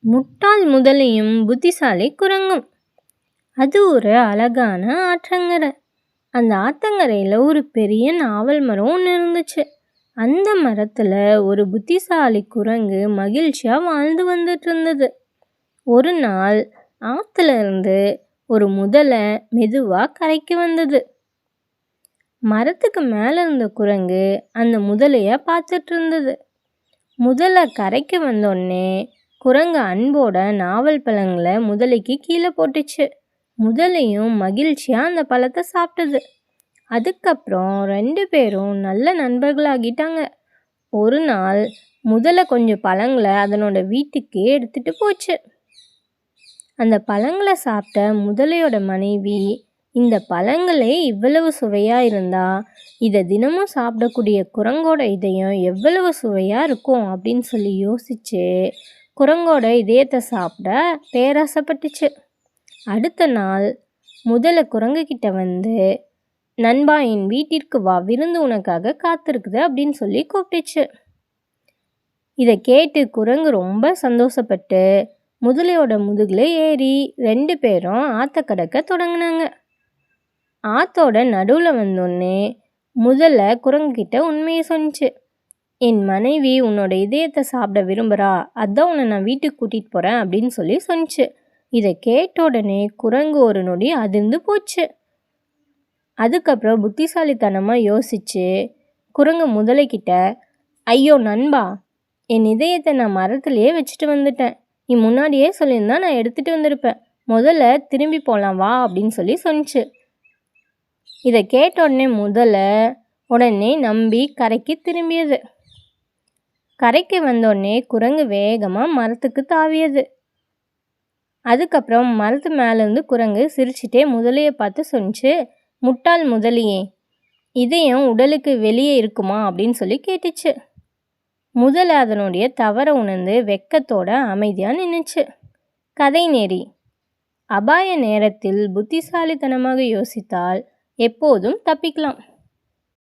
முட்டாள் முதலையும் புத்திசாலி குரங்கும். அது ஒரு அழகான ஆற்றங்கரை. அந்த ஆத்தங்கரையில் ஒரு பெரிய நாவல் மரம் ஒன்று இருந்துச்சு. அந்த மரத்தில் ஒரு புத்திசாலி குரங்கு மகிழ்ச்சியாக வாழ்ந்து வந்துட்டு இருந்தது. ஒரு நாள் ஆற்றுல இருந்து ஒரு முதலை மெதுவாக கரைக்கு வந்தது. மரத்துக்கு மேலே இருந்த குரங்கு அந்த முதலையை பார்த்துட்டு இருந்தது. முதலை கரைக்கு வந்தோடனே குரங்கு அன்போட நாவல் பழங்களை முதலைக்கு கீழே போட்டுச்சு. முதலையும் மகிழ்ச்சியாக அந்த பழத்தை சாப்பிட்டது. அதுக்கப்புறம் 2 பேரும் நல்ல நண்பர்களாகிட்டாங்க. ஒரு நாள் முதலை கொஞ்சம் பழங்களை அதனோட வீட்டுக்கு எடுத்துட்டு போச்சு. அந்த பழங்களை சாப்பிட்ட முதலையோட மனைவி, இந்த பழங்களே இவ்வளவு சுவையாக இருந்தா இதை தினமும் சாப்பிடக்கூடிய குரங்கோட இதயம் எவ்வளவு சுவையாக இருக்கும் அப்படின்னு சொல்லி யோசிச்சு குரங்கோட இதயத்தை சாப்பிட பேராசைப்பட்டுச்சு. அடுத்த நாள் முதலை குரங்குகிட்ட வந்து, நண்பா, என் வீட்டிற்கு வா, விருந்து உனக்காக காத்திருக்குது அப்படின்னு சொல்லி கூப்பிட்டுச்சு. இதை கேட்டு குரங்கு ரொம்ப சந்தோஷப்பட்டு முதலையோட முதுகில் ஏறி 2 பேரும் ஆற்ற கடக்க தொடங்கினாங்க. ஆற்றோட நடுவில் வந்தோடனே முதலை குரங்குகிட்ட உண்மையை சொன்னிச்சு. என் மனைவி உன்னோட இதயத்தை சாப்பிட விரும்புகிறா, அதான் உன்னை நான் வீட்டுக்கு கூட்டிகிட்டு போகிறேன் அப்படின்னு சொல்லி சொன்னிச்சு. இதை கேட்ட உடனே குரங்கு ஒரு நொடி அதிர்ந்து போச்சு. அதுக்கப்புறம் புத்திசாலித்தனமாக யோசிச்சு குரங்கு முதலைக்கிட்ட, ஐயோ நண்பா, என் இதயத்தை நான் மரத்துலேயே வச்சுட்டு வந்துட்டேன். நீ முன்னாடியே சொல்லியிருந்தா நான் எடுத்துகிட்டு வந்திருப்பேன். முதல்ல திரும்பி போகலாம் வா அப்படின்னு சொல்லி சொன்னிச்சு. இதை கேட்ட உடனே நம்பி கரைக்கு திரும்பியது. கரைக்கு வந்தோடனே குரங்கு வேகமாக மரத்துக்கு தாவியது. அதுக்கப்புறம் மரத்து மேலேருந்து குரங்கு சிரிச்சிட்டே முதலையை பார்த்து சொன்னிச்சு, முட்டாள் முதலியே, இதயம் உடலுக்கு வெளியே இருக்குமா அப்படின்னு சொல்லி கேட்டுச்சு. முதலை அதனுடைய தவறை உணர்ந்து வெக்கத்தோட அமைதியாக நின்றுச்சு. கதை நெறி: அபாய நேரத்தில் புத்திசாலித்தனமாக யோசித்தால் எப்போதும் தப்பிக்கலாம்.